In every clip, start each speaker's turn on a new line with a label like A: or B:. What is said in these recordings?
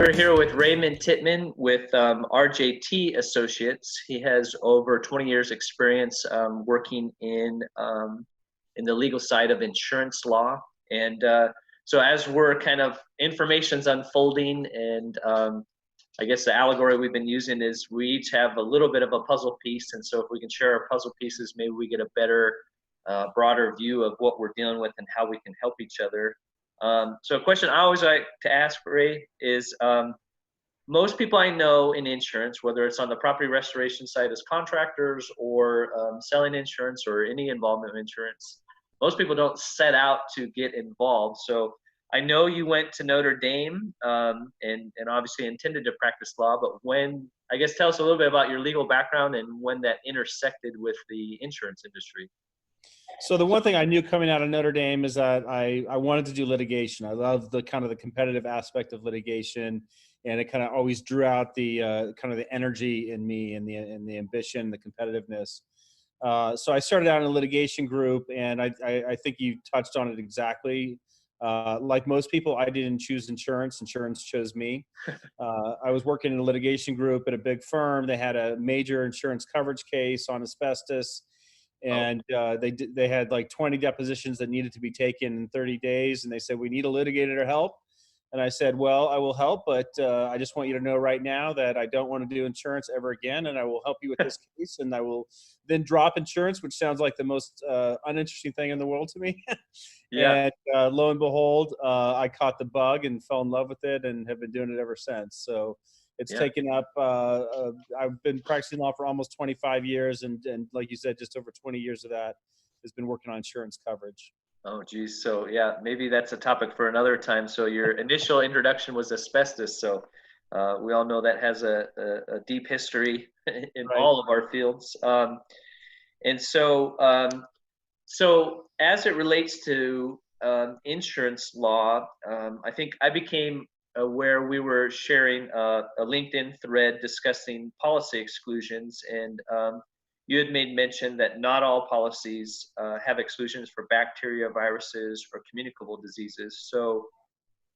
A: We're here with Raymond Tittman with RJT Associates. He has over 20 years experience working in the legal side of insurance law. And so as we're kind of information's unfolding and I guess the allegory we've been using is we each have a little bit of a puzzle piece. And so if we can share our puzzle pieces, maybe we get a better, broader view of what we're dealing with and how we can help each other. So a question I always like to ask, Ray, is most people I know in insurance, whether it's on the property restoration side as contractors or selling insurance or any involvement in insurance, most people don't set out to get involved. So I know you went to Notre Dame and obviously intended to practice law, but when, I guess, tell us a little bit about your legal background and when that intersected with the insurance industry.
B: So the one thing I knew coming out of Notre Dame is that I wanted to do litigation. I love the kind of the competitive aspect of litigation, and it kind of always drew out the kind of the energy in me and the ambition, the competitiveness. So I started out in a litigation group, and I think you touched on it exactly. Like most people, I didn't choose insurance. Insurance chose me. I was working in a litigation group at a big firm. They had a major insurance coverage case on asbestos. And they had like 20 depositions that needed to be taken in 30 days. And they said, we need a litigator to help. And I said, well, I will help, but I just want you to know right now that I don't want to do insurance ever again. And I will help you with this case. And I will then drop insurance, which sounds like the most uninteresting thing in the world to me.
A: Yeah.
B: And lo and behold, I caught the bug and fell in love with it and have been doing it ever since. So it's taken up, I've been practicing law for almost 25 years. And like you said, just over 20 years of that has been working on insurance coverage.
A: Oh, geez. So yeah, maybe that's a topic for another time. So your initial introduction was asbestos. So we all know that has a deep history in
B: Right.
A: all of our fields. And so as it relates to insurance law, I think I became aware we were sharing a LinkedIn thread discussing policy exclusions, and you had made mention that not all policies have exclusions for bacteria, viruses, or communicable diseases. So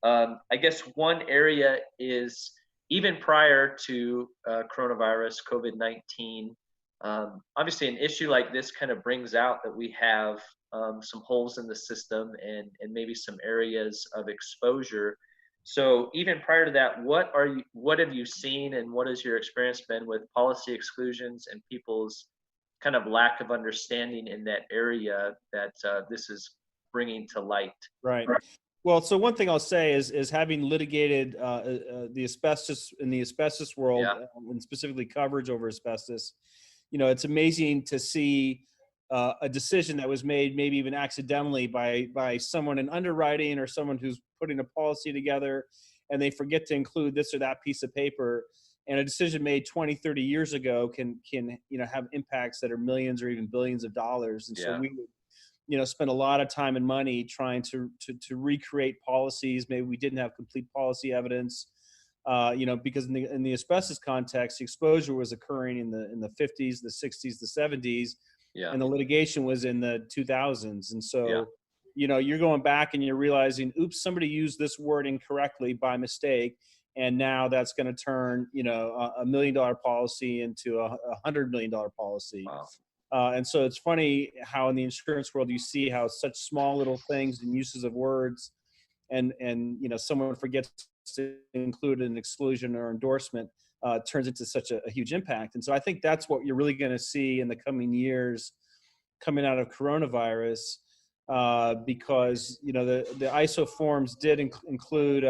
A: I guess one area is even prior to coronavirus, COVID-19, obviously an issue like this kind of brings out that we have some holes in the system and maybe some areas of exposure. So even prior to that, what have you seen and what has your experience been with policy exclusions and people's kind of lack of understanding in that area that this is bringing to light?
B: Right. Well, so one thing I'll say is having litigated the asbestos in the asbestos world,
A: Yeah.
B: and specifically coverage over asbestos, it's amazing to see a decision that was made, maybe even accidentally, by someone in underwriting or someone who's putting a policy together, and they forget to include this or that piece of paper. And a decision made 20, 30 years ago can have impacts that are millions or even billions of dollars. And so we would spend a lot of time and money trying to recreate policies. Maybe we didn't have complete policy evidence, because in the asbestos context, the exposure was occurring in the 50s, the 60s, the 70s, and the litigation was in the 2000s. And so, you're going back and you're realizing, oops, somebody used this word incorrectly by mistake. And now that's going to turn, a $1 million policy into a $100 million policy.
A: Wow.
B: And so it's funny how in the insurance world you see how such small little things and uses of words, and someone forgets to include an exclusion or endorsement, turns into such a huge impact. And so I think that's what you're really going to see in the coming years coming out of coronavirus, because the ISO forms did include.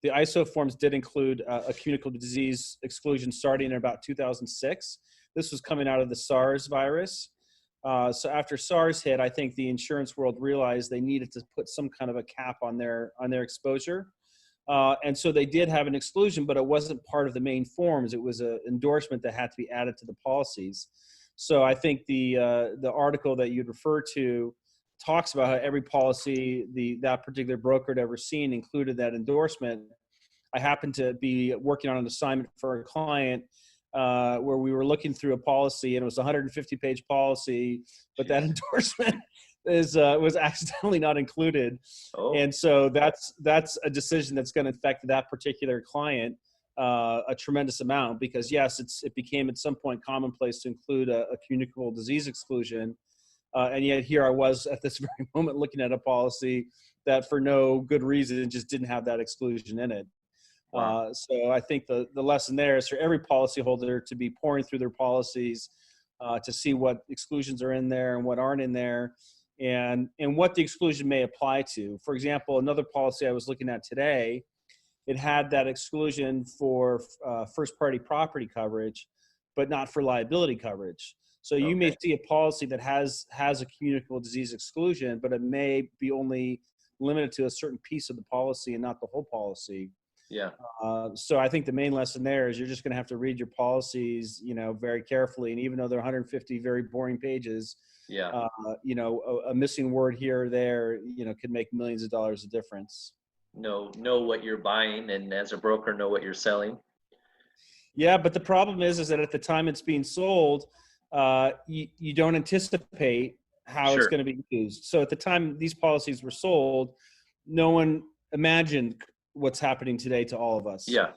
B: The ISO forms did include a communicable disease exclusion starting in about 2006. This was coming out of the SARS virus. So after SARS hit, I think the insurance world realized they needed to put some kind of a cap on their exposure. And so they did have an exclusion, but it wasn't part of the main forms. It was an endorsement that had to be added to the policies. So I think the article that you'd refer to talks about how every policy that particular broker had ever seen included that endorsement. I happened to be working on an assignment for a client where we were looking through a policy, and it was a 150-page policy, but that endorsement was accidentally not included.
A: Oh,
B: And so that's a decision that's going to affect that particular client a tremendous amount, because yes, it became at some point commonplace to include a communicable disease exclusion. And yet here I was at this very moment looking at a policy that for no good reason just didn't have that exclusion in it.
A: wow.
B: So I think the lesson there is for every policyholder to be pouring through their policies to see what exclusions are in there and what aren't in there, and what the exclusion may apply to. For example, another policy I was looking at today, it had that exclusion for first-party property coverage, but not for liability coverage. So you may
A: Okay.
B: see a policy that has a communicable disease exclusion, but it may be only limited to a certain piece of the policy and not the whole policy.
A: Yeah.
B: So I think the main lesson there is you're just going to have to read your policies, very carefully. And even though they're 150 very boring pages,
A: Yeah.
B: a missing word here or there, could make millions of dollars of difference.
A: Know what you're buying, and as a broker, know what you're selling.
B: Yeah, but the problem is that at the time it's being sold, you don't anticipate how it's
A: Sure.
B: going to be used. So at the time these policies were sold, no one imagined what's happening today to all of us.
A: Yeah.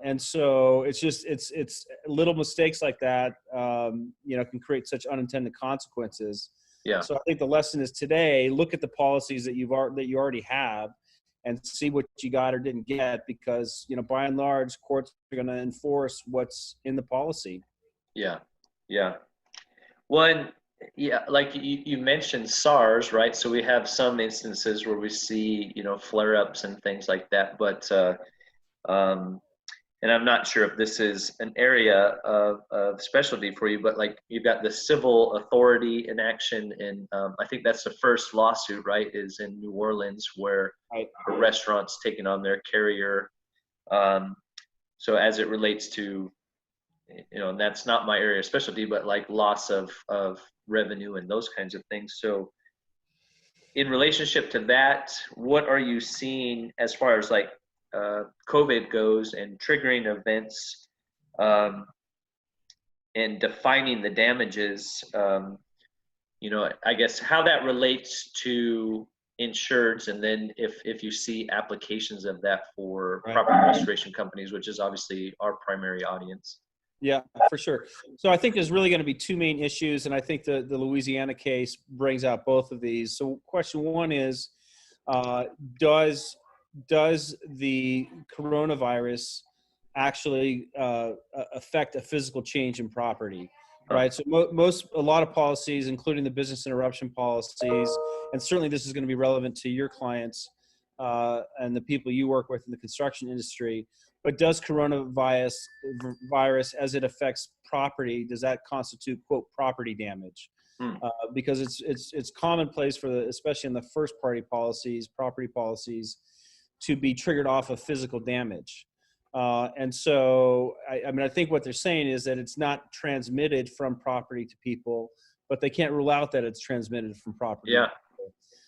B: And so it's little mistakes like that, can create such unintended consequences.
A: Yeah.
B: So I think the lesson is today, look at the policies that you already have and see what you got or didn't get, because, by and large, courts are going to enforce what's in the policy.
A: Yeah. Yeah. One, yeah, like you mentioned SARS, right? So we have some instances where we see, flare-ups and things like that, but um, and I'm not sure if this is an area of specialty for you, but like you've got the civil authority in action, and I think that's the first lawsuit, right? Is in New Orleans, where
B: Right.
A: a restaurant's taking on their carrier. So as it relates to, and that's not my area of specialty, but like loss of revenue and those kinds of things. So in relationship to that, what are you seeing as far as like COVID goes and triggering events, and defining the damages? I guess how that relates to insureds, and then if you see applications of that for
B: Right.
A: property restoration companies, which is obviously our primary audience.
B: Yeah, for sure. So I think there's really going to be two main issues, and I think the Louisiana case brings out both of these. So question one is, does the coronavirus actually affect a physical change in property? Right. So a lot of policies, including the business interruption policies, and certainly this is going to be relevant to your clients and the people you work with in the construction industry. But does coronavirus, as it affects property, does that constitute, quote, property damage? Because it's commonplace especially in the first party policies, property policies, to be triggered off of physical damage. And so, I think what they're saying is that it's not transmitted from property to people, but they can't rule out that it's transmitted from property.
A: Yeah.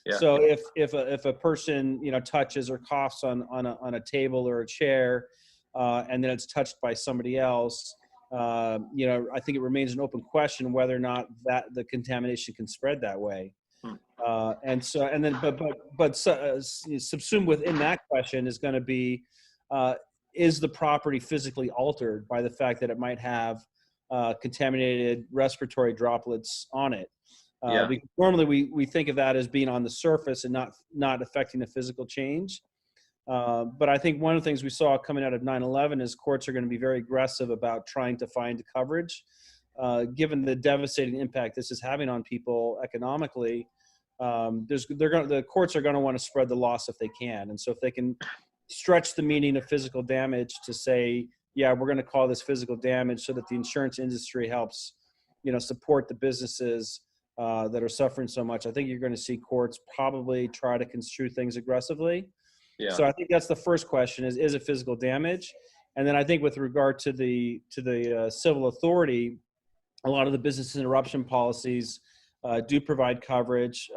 A: Yeah.
B: So if a person touches or coughs on a table or a chair, and then it's touched by somebody else, I think it remains an open question whether or not that the contamination can spread that way. Subsumed within that question is going to be, is the property physically altered by the fact that it might have contaminated respiratory droplets on it? Because normally we think of that as being on the surface and not affecting the physical change. But I think one of the things we saw coming out of 9/11 is courts are going to be very aggressive about trying to find coverage, given the devastating impact this is having on people economically. The courts are going to want to spread the loss if they can, and so if they can stretch the meaning of physical damage to say, yeah, we're going to call this physical damage, so that the insurance industry helps, support the businesses that are suffering so much. I think you're going to see courts probably try to construe things aggressively.
A: Yeah.
B: So I think that's the first question: is it physical damage? And then I think with regard to the civil authority, a lot of the business interruption policies do provide coverage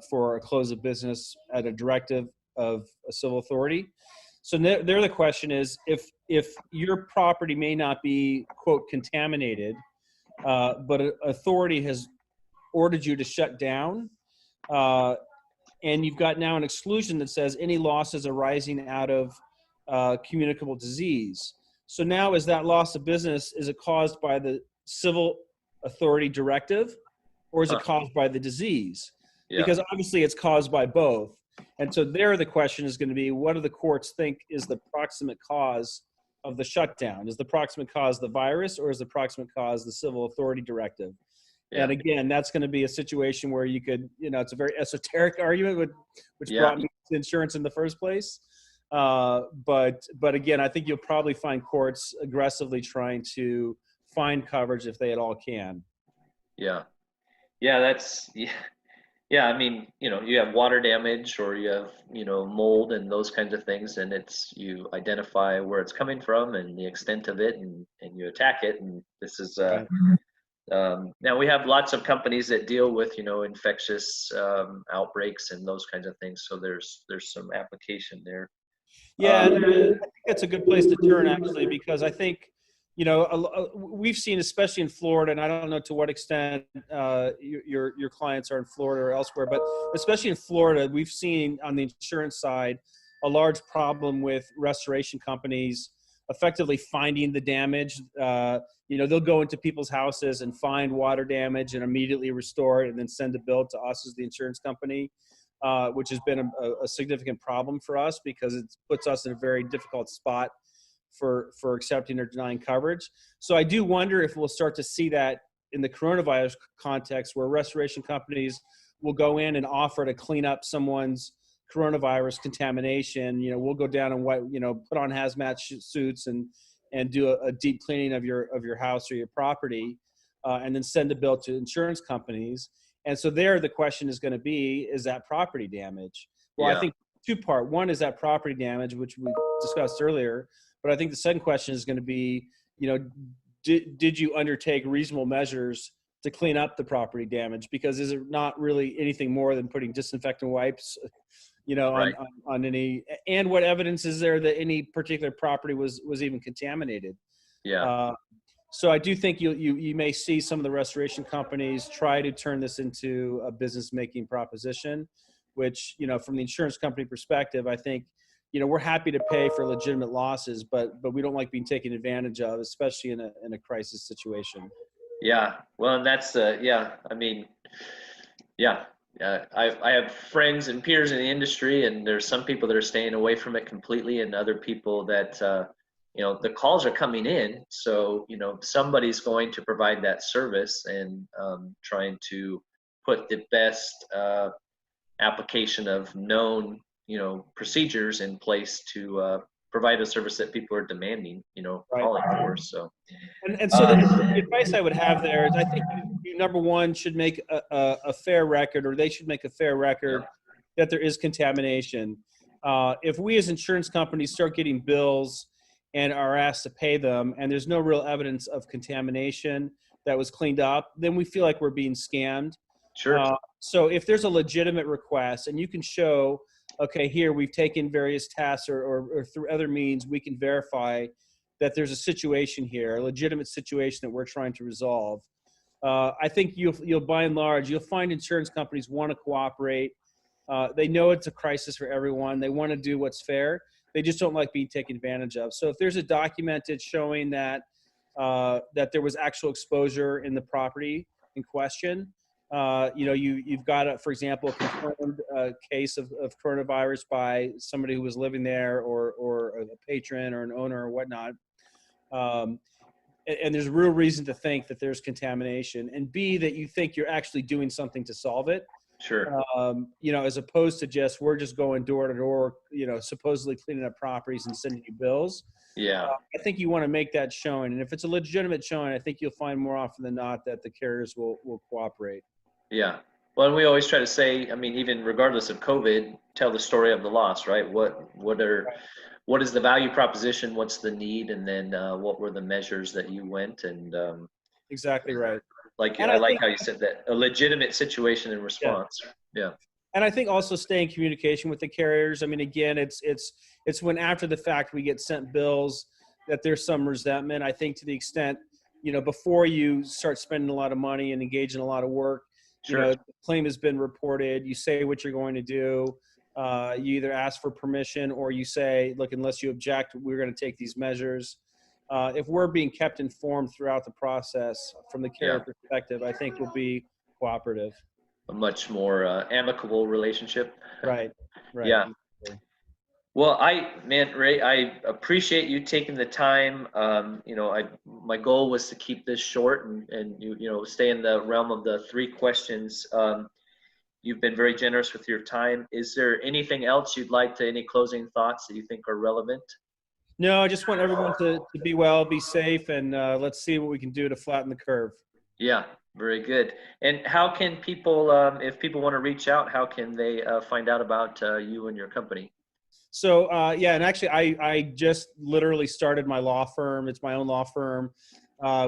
B: for a close of business at a directive of a civil authority. So there the question is, if your property may not be, quote, contaminated, but an authority has ordered you to shut down, And you've got now an exclusion that says any losses arising out of communicable disease. So now, is that loss of business, is it caused by the civil authority directive, or is it caused by the disease?
A: Yeah.
B: Because obviously it's caused by both. And so there the question is going to be, what do the courts think is the proximate cause of the shutdown? Is the proximate cause the virus, or is the proximate cause the civil authority directive?
A: Yeah.
B: And again, that's going to be a situation where you could, it's a very esoteric argument, which
A: Yeah.
B: brought me to insurance in the first place. But again, I think you'll probably find courts aggressively trying to find coverage if they at all can.
A: Yeah. Yeah, yeah, I mean, you have water damage, or you have, mold and those kinds of things, and you identify where it's coming from and the extent of it, and you attack it. And this is,
B: Right.
A: now we have lots of companies that deal with, infectious outbreaks and those kinds of things. So there's some application there.
B: Yeah, and I think that's a good place to turn, actually, because I think, we've seen, especially in Florida, and I don't know to what extent your clients are in Florida or elsewhere, but especially in Florida, we've seen on the insurance side a large problem with restoration companies effectively finding the damage. They'll go into people's houses and find water damage and immediately restore it and then send a bill to us as the insurance company, which has been a significant problem for us because it puts us in a very difficult spot for accepting or denying coverage. So I do wonder if we'll start to see that in the coronavirus context, where restoration companies will go in and offer to clean up someone's coronavirus contamination. We'll go down and put on hazmat suits and do a deep cleaning of your house or your property, and then send a bill to insurance companies. And so there, the question is going to be, is that property damage? Well,
A: Yeah.
B: I think two-part. One is that property damage, which we discussed earlier. But I think the second question is going to be, did you undertake reasonable measures to clean up the property damage? Because is it not really anything more than putting disinfectant wipes,
A: Right.
B: on any, and what evidence is there that any particular property was even contaminated?
A: Yeah.
B: So I do think you may see some of the restoration companies try to turn this into a business making proposition, which, from the insurance company perspective, I think, we're happy to pay for legitimate losses, but we don't like being taken advantage of, especially in a crisis situation.
A: Yeah. Well, and that's, yeah, I mean, yeah. I have friends and peers in the industry, and there's some people that are staying away from it completely, and other people that, the calls are coming in. So, somebody's going to provide that service, and trying to put the best application of known, procedures in place to provide a service that people are demanding,
B: Right.
A: calling for. So,
B: And so the advice I would have there is, I think you number one should make a fair record, or they should make a fair record that there is contamination. If we as insurance companies start getting bills and are asked to pay them, and there's no real evidence of contamination that was cleaned up, then we feel like we're being scammed.
A: sure.
B: So if there's a legitimate request and you can show, okay, here we've taken various tasks or through other means, we can verify that there's a situation here, a legitimate situation that we're trying to resolve. I think you'll by and large, you'll find insurance companies want to cooperate. They know it's a crisis for everyone. They want to do what's fair. They just don't like being taken advantage of. So if there's a documented showing that there was actual exposure in the property in question, you've got, for example, a confirmed case of coronavirus by somebody who was living there, or a patron or an owner or whatnot. And there's real reason to think that there's contamination, and B, that you think you're actually doing something to solve it.
A: Sure.
B: As opposed to we're just going door to door, supposedly cleaning up properties and sending you bills.
A: Yeah.
B: I think you want to make that showing. And if it's a legitimate showing, I think you'll find more often than not that the carriers will cooperate.
A: Yeah. Well, and we always try to say, I mean, even regardless of COVID, tell the story of the loss, right? What is the value proposition? What's the need? And then what were the measures that you went and
B: Exactly right.
A: I like how you said that, a legitimate situation in response. Yeah.
B: And I think also stay in communication with the carriers. I mean, again, it's when after the fact we get sent bills that there's some resentment. I think to the extent, before you start spending a lot of money and engage in a lot of work, You
A: Sure.
B: know, the claim has been reported. You say what you're going to do. You either ask for permission or you say, look, unless you object, we're going to take these measures. If we're being kept informed throughout the process from the
A: Yeah.
B: carrier perspective, I think we'll be cooperative.
A: A much more amicable relationship.
B: Right. Right.
A: Yeah.
B: Exactly.
A: Well, man, Ray, I appreciate you taking the time. My goal was to keep this short and stay in the realm of the 3 questions. You've been very generous with your time. Is there anything else you'd like to, any closing thoughts that you think are relevant?
B: No, I just want everyone to be well, be safe, and let's see what we can do to flatten the curve.
A: Yeah, very good. And how can people, if people want to reach out, how can they find out about you and your company?
B: So yeah, and actually, I just literally started my law firm. It's my own law firm.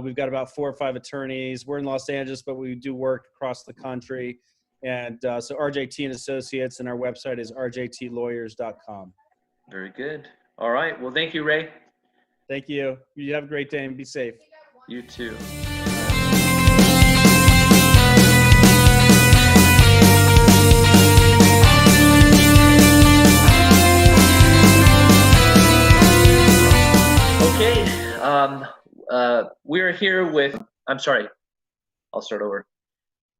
B: We've got about 4 or 5 attorneys. We're in Los Angeles, but we do work across the country. And so RJT and Associates, and our website is rjtlawyers.com.
A: Very good. All right. Well, thank you, Ray.
B: Thank you. You have a great day and be safe.
A: You too. Okay. We're here with, I'm sorry, I'll start over.